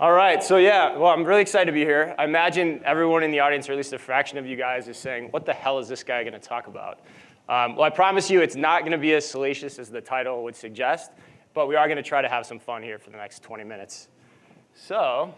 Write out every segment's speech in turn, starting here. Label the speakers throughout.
Speaker 1: All right, so yeah, well, I'm really excited to be here. I imagine everyone in the audience, or at least a fraction of you guys, is saying, what the hell is this guy going to talk about? Well, I promise you it's not going to be as salacious as the title would suggest, but we are going to try to have some fun here for the next 20 minutes. So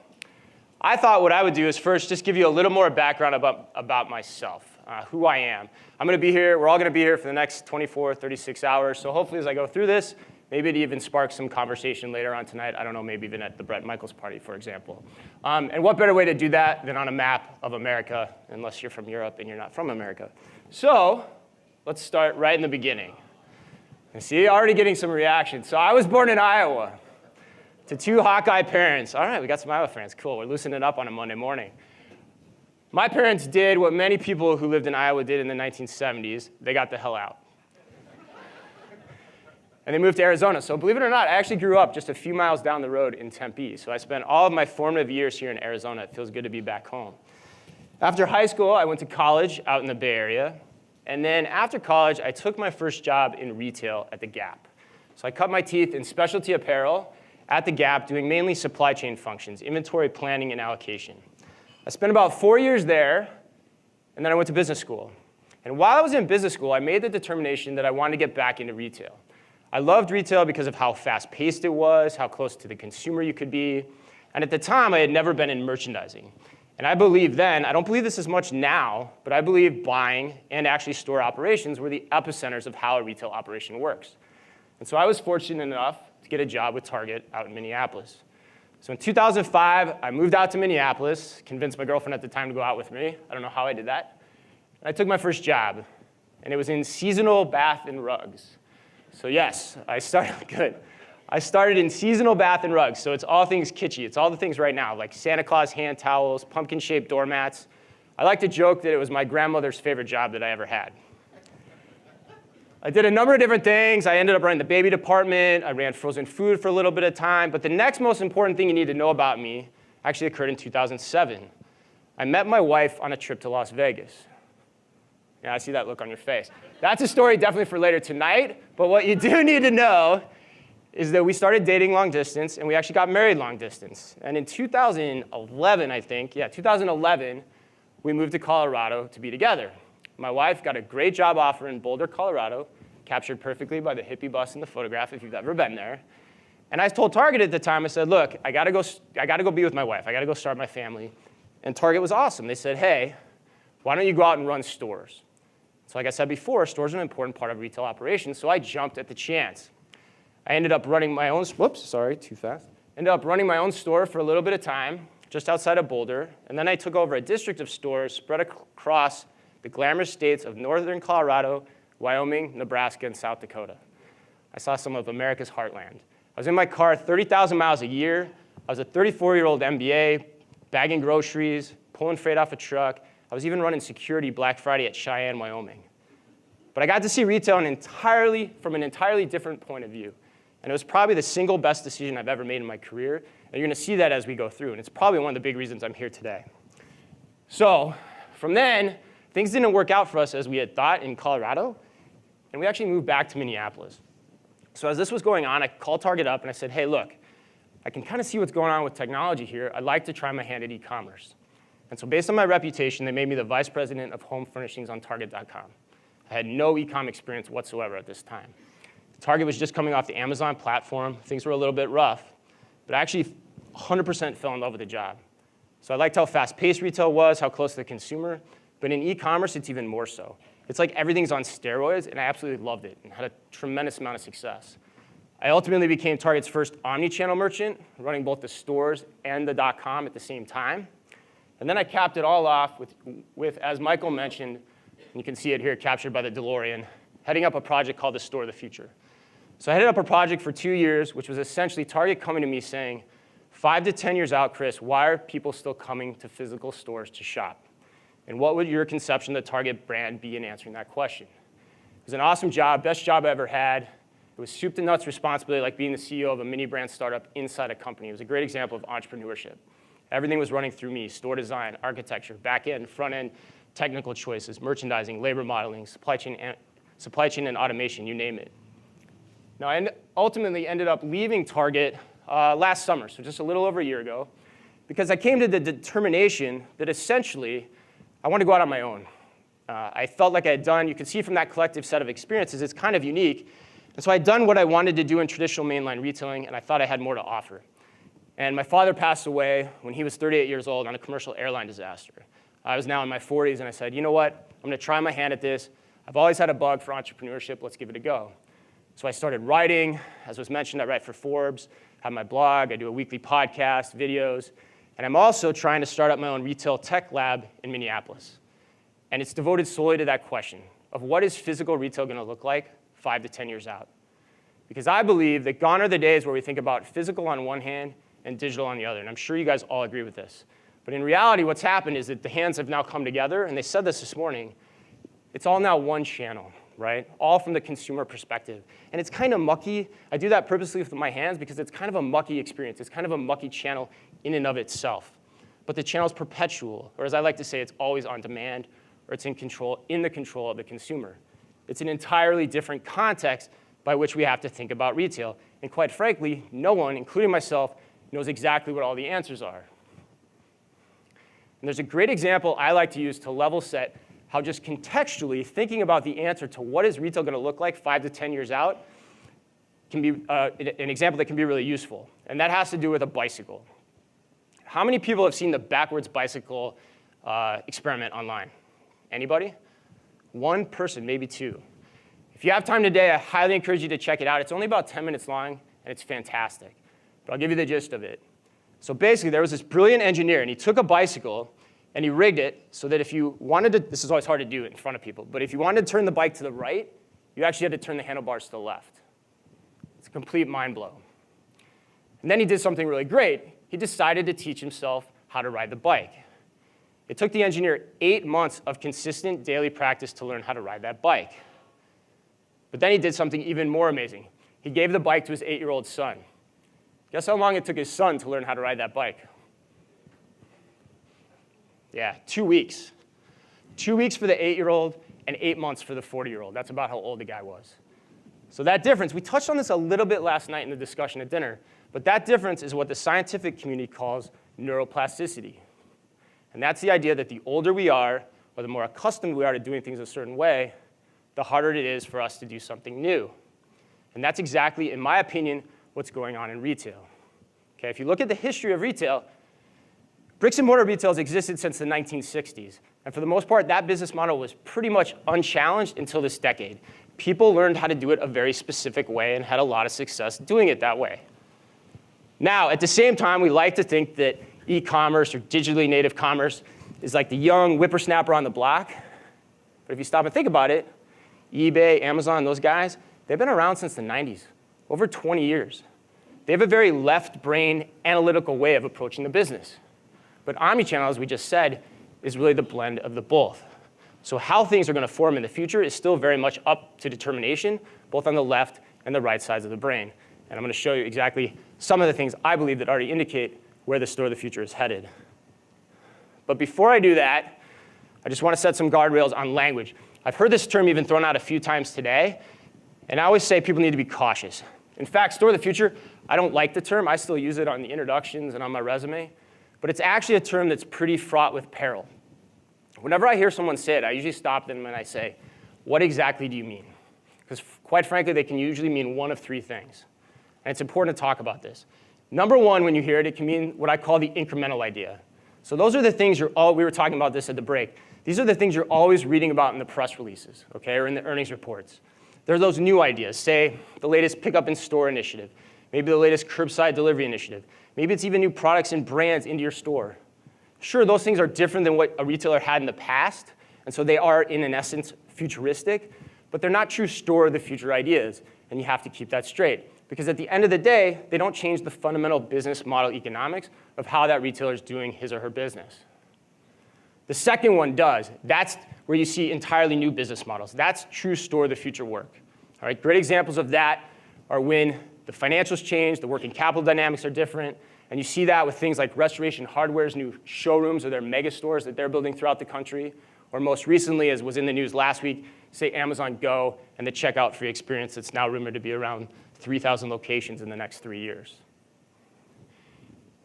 Speaker 1: I thought what I would do is first just give you a little more background about myself, who I am. I'm going to be here, we're all going to be here for the next 24, 36 hours, so hopefully as I go through this, maybe it even sparks some conversation later on tonight. I don't know, maybe even at the Bret Michaels party, for example. And what better way to do that than on a map of America, unless you're from Europe and you're not from America. So let's start right in the beginning. And see, already getting some reaction. So I was born in Iowa to two Hawkeye parents. All right, we got some Iowa fans. Cool, we're loosening up on a Monday morning. My parents did what many people who lived in Iowa did in the 1970s. They got the hell out. And they moved to Arizona. So believe it or not, I actually grew up just a few miles down the road in Tempe. So I spent all of my formative years here in Arizona. It feels good to be back home. After high school, I went to college out in the Bay Area. And then after college, I took my first job in retail at the Gap. So I cut my teeth in specialty apparel at the Gap, doing mainly supply chain functions, inventory planning and allocation. I spent about 4 years there, and then I went to business school. And while I was in business school, I made the determination that I wanted to get back into retail. I loved retail because of how fast-paced it was, how close to the consumer you could be. And at the time, I had never been in merchandising. And I believed then, I don't believe this as much now, but I believe buying and actually store operations were the epicenters of how a retail operation works. And so I was fortunate enough to get a job with Target out in Minneapolis. So in 2005, I moved out to Minneapolis, convinced my girlfriend at the time to go out with me. I don't know how I did that. And I took my first job, and it was in seasonal bath and rugs. So yes, I started in seasonal bath and rugs, so it's all things kitschy. It's all the things right now, like Santa Claus hand towels, pumpkin-shaped doormats. I like to joke that it was my grandmother's favorite job that I ever had. I did a number of different things. I ended up running the baby department. I ran frozen food for a little bit of time. But the next most important thing you need to know about me actually occurred in 2007. I met my wife on a trip to Las Vegas. Yeah, I see that look on your face. That's a story definitely for later tonight, but what you do need to know is that we started dating long distance, and we actually got married long distance. And in 2011, I think, 2011, we moved to Colorado to be together. My wife got a great job offer in Boulder, Colorado, captured perfectly by the hippie bus in the photograph if you've ever been there. And I told Target at the time, I said, look, I gotta go be with my wife. I gotta go start my family. And Target was awesome. They said, hey, why don't you go out and run stores? So like I said before, stores are an important part of retail operations, so I jumped at the chance. I ended up running my own, Ended up running my own store for a little bit of time, just outside of Boulder, and then I took over a district of stores spread across the glamorous states of northern Colorado, Wyoming, Nebraska, and South Dakota. I saw some of America's heartland. I was in my car 30,000 miles a year. I was a 34-year-old MBA, bagging groceries, pulling freight off a truck. I was even running security Black Friday at Cheyenne, Wyoming. But I got to see retail from an entirely different point of view. And it was probably the single best decision I've ever made in my career. And you're going to see that as we go through. And it's probably one of the big reasons I'm here today. So from then, things didn't work out for us as we had thought in Colorado. And we actually moved back to Minneapolis. So as this was going on, I called Target up and I said, hey, look, I can kind of see what's going on with technology here. I'd like to try my hand at e-commerce. And so based on my reputation, they made me the vice president of home furnishings on Target.com. I had no e-com experience whatsoever at this time. Target was just coming off the Amazon platform. Things were a little bit rough. But I actually 100% fell in love with the job. So I liked how fast-paced retail was, how close to the consumer. But in e-commerce, it's even more so. It's like everything's on steroids, and I absolutely loved it and had a tremendous amount of success. I ultimately became Target's first omni-channel merchant, running both the stores and the .com at the same time. And then I capped it all off with, as Michael mentioned, and you can see it here captured by the DeLorean, heading up a project called the Store of the Future. So I headed up a project for 2 years, which was essentially Target coming to me saying, 5 to 10 years out, Chris, why are people still coming to physical stores to shop? And what would your conception of the Target brand be in answering that question? It was an awesome job, best job I ever had. It was soup to nuts responsibility, like being the CEO of a mini brand startup inside a company. It was a great example of entrepreneurship. Everything was running through me: store design, architecture, back end, front end, technical choices, merchandising, labor modeling, supply chain and automation, you name it. Now, I ultimately ended up leaving Target last summer, so just a little over a year ago. because I came to the determination that essentially I want to go out on my own. I felt like I had done, you can see from that collective set of experiences, it's kind of unique. And so I'd done what I wanted to do in traditional mainline retailing, and I thought I had more to offer. And my father passed away when he was 38 years old on a commercial airline disaster. I was now in my 40s, and I said, you know what? I'm going to try my hand at this. I've always had a bug for entrepreneurship. Let's give it a go. So I started writing. As was mentioned, I write for Forbes, have my blog. I do a weekly podcast, videos. And I'm also trying to start up my own retail tech lab in Minneapolis. And it's devoted solely to that question of what is physical retail going to look like 5 to 10 years out? Because I believe that gone are the days where we think about physical on one hand and digital on the other. And I'm sure you guys all agree with this. But in reality, what's happened is that the hands have now come together, and they said this morning, it's all now one channel, right? All from the consumer perspective. And it's kind of mucky. I do that purposely with my hands because it's kind of a mucky experience. It's kind of a mucky channel in and of itself. But the channel is perpetual, or as I like to say, it's always on demand, or it's in the control of the consumer. It's an entirely different context by which we have to think about retail. And quite frankly, no one, including myself, knows exactly what all the answers are. And there's a great example I like to use to level set how just contextually thinking about the answer to what is retail going to look like 5 to 10 years out can be an example that can be really useful. And that has to do with a bicycle. How many people have seen the backwards bicycle experiment online? Anybody? One person, maybe two. If you have time today, I highly encourage you to check it out. It's only about 10 minutes long, and it's fantastic. But I'll give you the gist of it. So basically, there was this brilliant engineer, and he took a bicycle, and he rigged it so that if you wanted to, this is always hard to do in front of people, but if you wanted to turn the bike to the right, you actually had to turn the handlebars to the left. It's a complete mind blow. And then he did something really great. He decided to teach himself how to ride the bike. It took the engineer 8 months of consistent daily practice to learn how to ride that bike. But then he did something even more amazing. He gave the bike to his 8-year-old son. Guess how long it took his son to learn how to ride that bike? Yeah, 2 weeks. 2 weeks for the 8-year-old and 8 months for the 40-year-old. That's about how old the guy was. So that difference, we touched on this a little bit last night in the discussion at dinner, but that difference is what the scientific community calls neuroplasticity. And that's the idea that the older we are, or the more accustomed we are to doing things a certain way, the harder it is for us to do something new. And that's exactly, in my opinion, what's going on in retail. Okay, if you look at the history of retail, bricks and mortar retail has existed since the 1960s. And for the most part, that business model was pretty much unchallenged until this decade. People learned how to do it a very specific way and had a lot of success doing it that way. Now, at the same time, we like to think that e-commerce or digitally native commerce is like the young whippersnapper on the block. But if you stop and think about it, eBay, Amazon, those guys, they've been around since the 90s, over 20 years. They have a very left-brain analytical way of approaching the business. But omnichannel, as we just said, is really the blend of the both. So how things are going to form in the future is still very much up to determination, both on the left and the right sides of the brain. And I'm going to show you exactly some of the things I believe that already indicate where the store of the future is headed. But before I do that, I just want to set some guardrails on language. I've heard this term even thrown out a few times today, and I always say people need to be cautious. In fact, store of the future, I don't like the term. I still use it on the introductions and on my resume. But it's actually a term that's pretty fraught with peril. Whenever I hear someone say it, I usually stop them and I say, what exactly do you mean? Because quite frankly, they can usually mean one of three things. And it's important to talk about this. Number one, when you hear it, it can mean what I call the incremental idea. So those are the things we were talking about this at the break. These are the things you're always reading about in the press releases, okay, or in the earnings reports. They're those new ideas, say the latest pickup in store initiative, maybe the latest curbside delivery initiative. Maybe it's even new products and brands into your store. Sure, those things are different than what a retailer had in the past, and so they are, in essence, futuristic, but they're not true store of the future ideas, and you have to keep that straight. Because at the end of the day, they don't change the fundamental business model economics of how that retailer is doing his or her business. The second one does. That's where you see entirely new business models. That's true store of the future work. All right, great examples of that are when the financials change, the working capital dynamics are different, and you see that with things like Restoration Hardware's new showrooms or their mega stores that they're building throughout the country, or most recently, as was in the news last week, say Amazon Go and the checkout free experience that's now rumored to be around 3,000 locations in the next 3 years.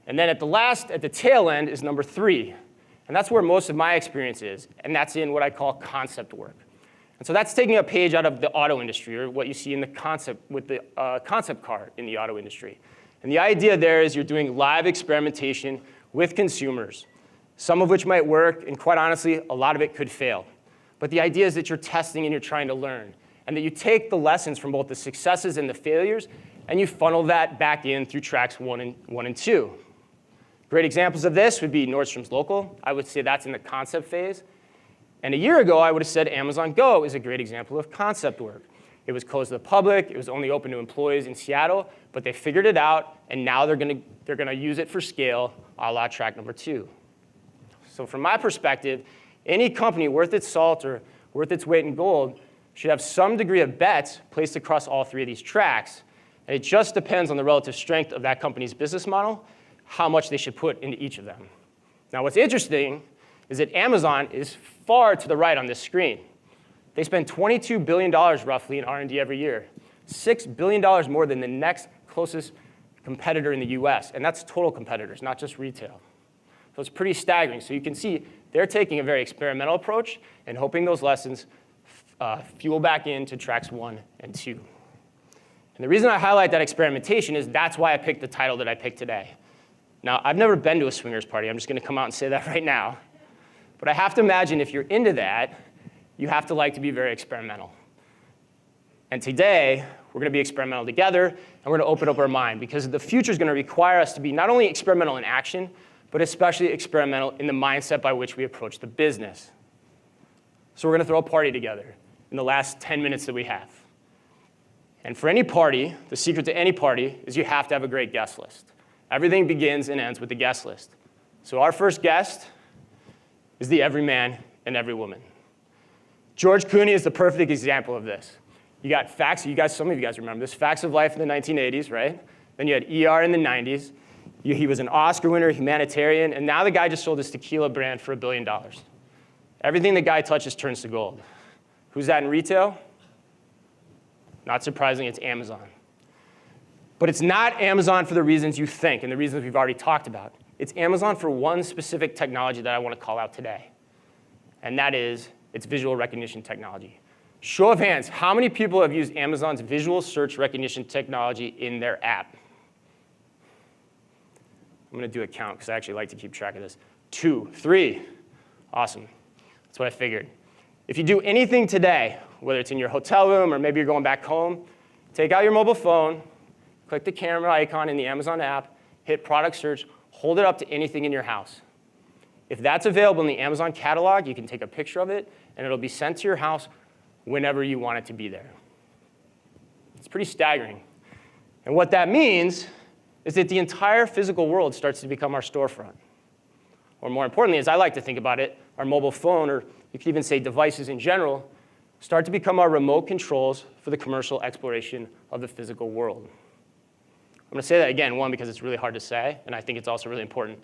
Speaker 1: And then at the tail end is number 3. And that's where most of my experience is, and that's in what I call concept work. And so that's taking a page out of the auto industry, or what you see in the concept with the concept car in the auto industry. And the idea there is you're doing live experimentation with consumers, some of which might work, and quite honestly, a lot of it could fail. But the idea is that you're testing and you're trying to learn, and that you take the lessons from both the successes and the failures, and you funnel that back in through tracks 1 and 2. Great examples of this would be Nordstrom's Local. I would say that's in the concept phase. And a year ago, I would have said Amazon Go is a great example of concept work. It was closed to the public. It was only open to employees in Seattle. But they figured it out, and now they're going to use it for scale, a la track number 2. So from my perspective, any company worth its salt or worth its weight in gold should have some degree of bets placed across all 3 of these tracks. And it just depends on the relative strength of that company's business model, how much they should put into each of them. Now, what's interesting is that Amazon is far to the right on this screen. They spend $22 billion roughly in R&D every year, $6 billion more than the next closest competitor in the US, and that's total competitors, not just retail. So it's pretty staggering. So you can see they're taking a very experimental approach and hoping those lessons fuel back into tracks 1 and 2. And the reason I highlight that experimentation is that's why I picked the title that I picked today. Now, I've never been to a swingers party. I'm just going to come out and say that right now. But I have to imagine if you're into that, you have to like to be very experimental. And today, we're going to be experimental together, and we're going to open up our mind, because the future is going to require us to be not only experimental in action, but especially experimental in the mindset by which we approach the business. So we're going to throw a party together in the last 10 minutes that we have. And for any party, the secret to any party is you have to have a great guest list. Everything begins and ends with the guest list. So our first guest is the Everyman and Everywoman. George Clooney is the perfect example of this. You got Facts, some of you guys remember this, Facts of Life in the 1980s, right? Then you had ER in the 90s. He was an Oscar winner, humanitarian, and now the guy just sold his tequila brand for $1 billion. Everything the guy touches turns to gold. Who's that in retail? Not surprisingly, it's Amazon. But it's not Amazon for the reasons you think and the reasons we've already talked about. It's Amazon for one specific technology that I want to call out today, and that is its visual recognition technology. Show of hands, how many people have used Amazon's visual search recognition technology in their app? I'm going to do a count because I actually like to keep track of this. 2, 3. Awesome. That's what I figured. If you do anything today, whether it's in your hotel room or maybe you're going back home, take out your mobile phone, click the camera icon in the Amazon app, hit product search, hold it up to anything in your house. If that's available in the Amazon catalog, you can take a picture of it, and it'll be sent to your house whenever you want it to be there. It's pretty staggering. And what that means is that the entire physical world starts to become our storefront. Or more importantly, as I like to think about it, our mobile phone, or you could even say devices in general, start to become our remote controls for the commercial exploration of the physical world. I'm going to say that again, one, because it's really hard to say, and I think it's also really important.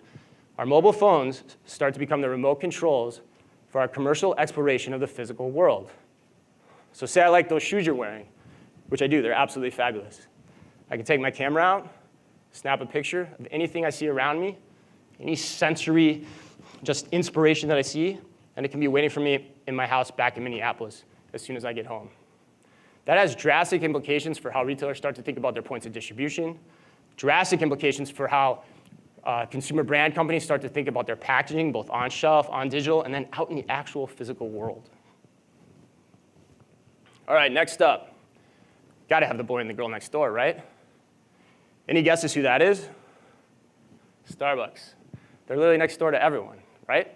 Speaker 1: Our mobile phones start to become the remote controls for our commercial exploration of the physical world. So say I like those shoes you're wearing, which I do. They're absolutely fabulous. I can take my camera out, snap a picture of anything I see around me, any sensory just inspiration that I see, and it can be waiting for me in my house back in Minneapolis as soon as I get home. That has drastic implications for how retailers start to think about their points of distribution, drastic implications for how consumer brand companies start to think about their packaging, both on shelf, on digital, and then out in the actual physical world. All right, next up. Got to have the boy and the girl next door, right? Any guesses who that is? Starbucks. They're literally next door to everyone, right?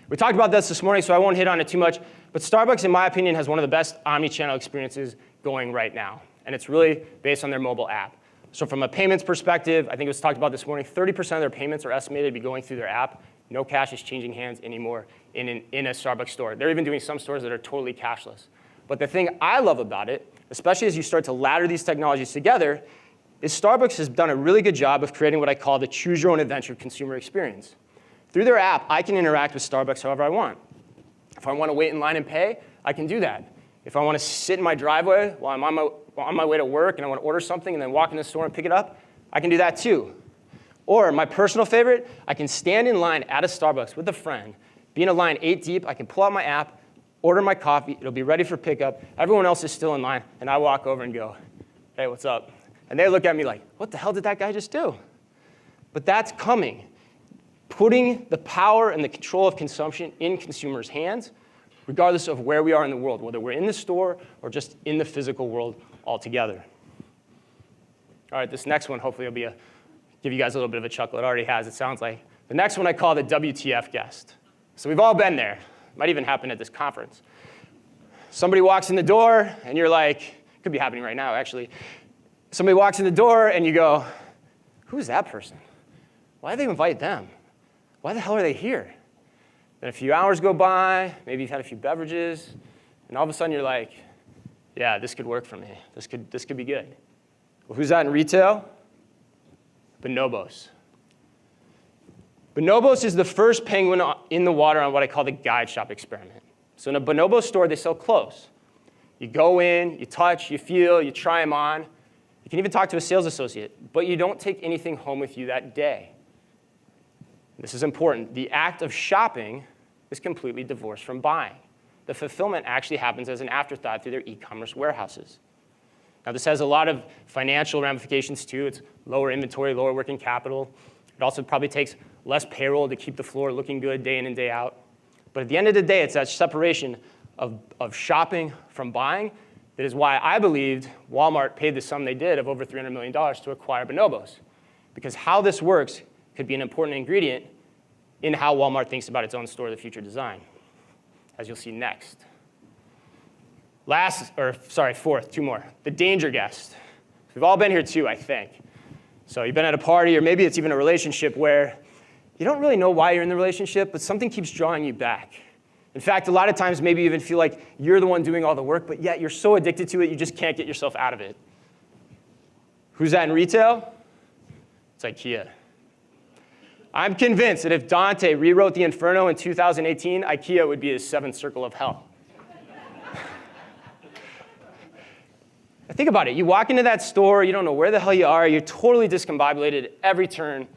Speaker 1: We talked about this morning, so I won't hit on it too much. But Starbucks, in my opinion, has one of the best omni-channel experiences going right now. And it's really based on their mobile app. So from a payments perspective, I think it was talked about this morning, 30% of their payments are estimated to be going through their app. No cash is changing hands anymore in a Starbucks store. They're even doing some stores that are totally cashless. But the thing I love about it, especially as you start to ladder these technologies together, is Starbucks has done a really good job of creating what I call the choose your own adventure consumer experience. Through their app, I can interact with Starbucks however I want. If I want to wait in line and pay, I can do that. If I want to sit in my driveway while I'm on my way to work and I want to order something and then walk in the store and pick it up, I can do that too. Or my personal favorite, I can stand in line at a Starbucks with a friend, be in a line 8 deep, I can pull out my app, order my coffee, it'll be ready for pickup, everyone else is still in line, and I walk over and go, hey, what's up? And they look at me like, what the hell did that guy just do? But that's coming. Putting the power and the control of consumption in consumers' hands, regardless of where we are in the world, whether we're in the store or just in the physical world altogether. All right, this next one hopefully will give you guys a little bit of a chuckle. It already has, it sounds like. The next one I call the WTF Guest. So we've all been there. Might even happen at this conference. Somebody walks in the door, and you're like, it could be happening right now, actually. Somebody walks in the door, and you go, who's that person? Why did they invite them? Why the hell are they here? Then a few hours go by, maybe you've had a few beverages, and all of a sudden you're like, yeah, this could work for me. This could be good. Well, who's that in retail? Bonobos. Bonobos is the first penguin in the water on what I call the guide shop experiment. So in a bonobo store, they sell clothes. You go in, you touch, you feel, you try them on. You can even talk to a sales associate, but you don't take anything home with you that day. This is important. The act of shopping is completely divorced from buying. The fulfillment actually happens as an afterthought through their e-commerce warehouses. Now, this has a lot of financial ramifications, too. It's lower inventory, lower working capital. It also probably takes less payroll to keep the floor looking good day in and day out. But at the end of the day, it's that separation of shopping from buying that is why I believed Walmart paid the sum they did of over $300 million to acquire Bonobos. Because how this works could be an important ingredient in how Walmart thinks about its own store of the future design, as you'll see next. Fourth, two more. The danger guest. We've all been here too, I think. So you've been at a party, or maybe it's even a relationship where you don't really know why you're in the relationship, but something keeps drawing you back. In fact, a lot of times maybe you even feel like you're the one doing all the work, but yet you're so addicted to it, you just can't get yourself out of it. Who's that in retail? It's IKEA. I'm convinced that if Dante rewrote the Inferno in 2018, IKEA would be his seventh circle of hell. Think about it. You walk into that store, you don't know where the hell you are, you're totally discombobulated at every turn.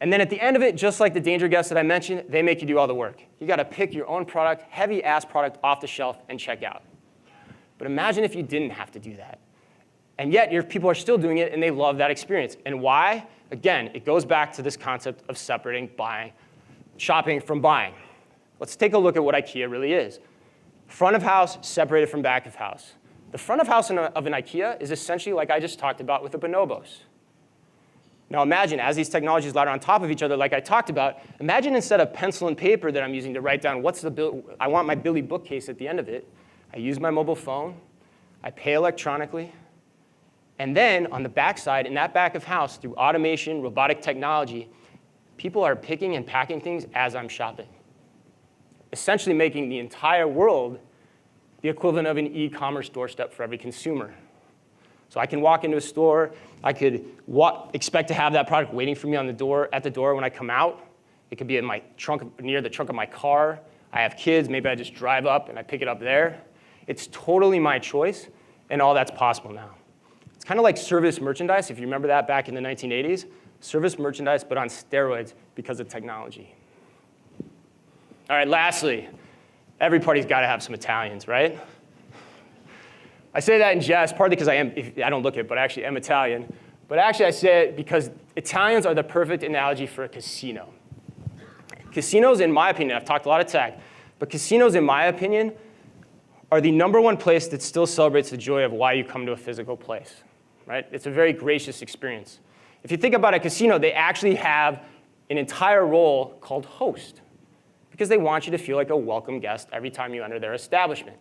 Speaker 1: And then at the end of it, just like the danger guest that I mentioned, they make you do all the work. You got to pick your own product, heavy-ass product off the shelf, and check out. But imagine if you didn't have to do that. And yet, your people are still doing it, and they love that experience. And why? Again, it goes back to this concept of separating shopping from buying. Let's take a look at what IKEA really is. Front of house separated from back of house. The front of house of an IKEA is essentially like I just talked about with the Bonobos. Now imagine, as these technologies ladder on top of each other like I talked about, imagine instead of pencil and paper that I'm using to write down I want my Billy bookcase at the end of it, I use my mobile phone, I pay electronically, and then on the back side, in that back of house, through automation, robotic technology, people are picking and packing things as I'm shopping, essentially making the entire world the equivalent of an e-commerce doorstep for every consumer. So I can walk into a store, I could expect to have that product waiting for me at the door when I come out. It could be in my trunk, near the trunk of my car. I have kids, maybe I just drive up and I pick it up there. It's totally my choice, and all that's possible now. It's kind of like service merchandise, if you remember that back in the 1980s. Service merchandise, but on steroids because of technology. All right, lastly, every party's got to have some Italians, right? I say that in jest, partly because I don't look it, but I actually am Italian. But actually I say it because Italians are the perfect analogy for a casino. Casinos, in my opinion, I've talked a lot of tech, but casinos, in my opinion, are the #1 place that still celebrates the joy of why you come to a physical place, right? It's a very gracious experience. If you think about a casino, they actually have an entire role called host, because they want you to feel like a welcome guest every time you enter their establishment.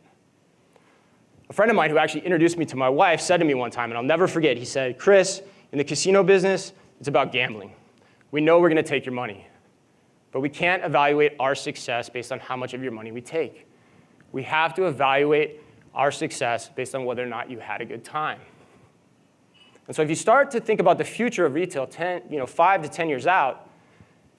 Speaker 1: A friend of mine who actually introduced me to my wife said to me one time, and I'll never forget, he said, Chris, in the casino business, it's about gambling. We know we're going to take your money, but we can't evaluate our success based on how much of your money we take. We have to evaluate our success based on whether or not you had a good time. And so if you start to think about the future of retail 5 to 10 years out,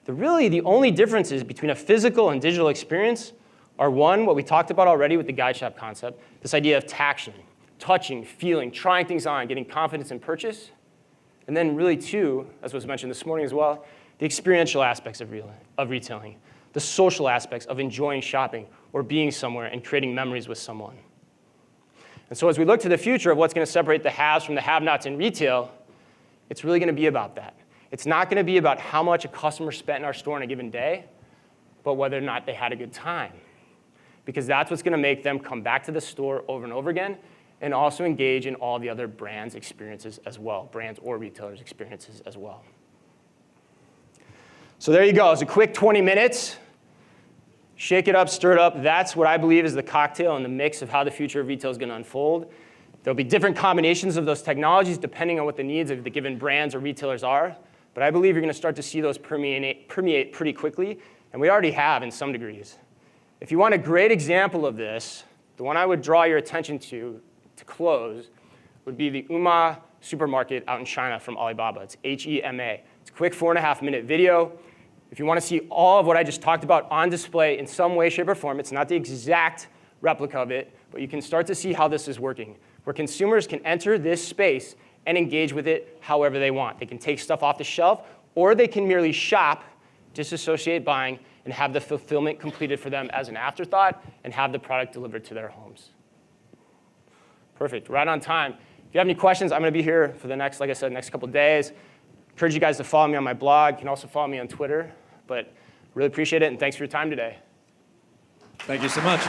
Speaker 1: the only differences between a physical and digital experience are one, what we talked about already with the guide shop concept, this idea of taction, touching, feeling, trying things on, getting confidence in purchase. And then really two, as was mentioned this morning as well, the experiential aspects of retailing, the social aspects of enjoying shopping or being somewhere and creating memories with someone. And so as we look to the future of what's going to separate the haves from the have-nots in retail, it's really going to be about that. It's not going to be about how much a customer spent in our store in a given day, but whether or not they had a good time. Because that's what's going to make them come back to the store over and over again and also engage in all the other brands' experiences as well, brands or retailers' experiences as well. So there you go. It's a quick 20 minutes. Shake it up, stir it up. That's what I believe is the cocktail and the mix of how the future of retail is going to unfold. There'll be different combinations of those technologies depending on what the needs of the given brands or retailers are. But I believe you're going to start to see those permeate pretty quickly, and we already have in some degrees. If you want a great example of this, the one I would draw your attention to close would be the Uma supermarket out in China from Alibaba. It's H-E-M-A. It's a quick 4.5-minute video. If you want to see all of what I just talked about on display in some way, shape, or form, it's not the exact replica of it, but you can start to see how this is working, where consumers can enter this space and engage with it however they want. They can take stuff off the shelf, or they can merely shop, disassociate buying, and have the fulfillment completed for them as an afterthought and have the product delivered to their homes. Perfect, right on time. If you have any questions, I'm going to be here for the next, like I said, next couple of days. Encourage you guys to follow me on my blog. You can also follow me on Twitter. But really appreciate it, and thanks for your time today.
Speaker 2: Thank you so much.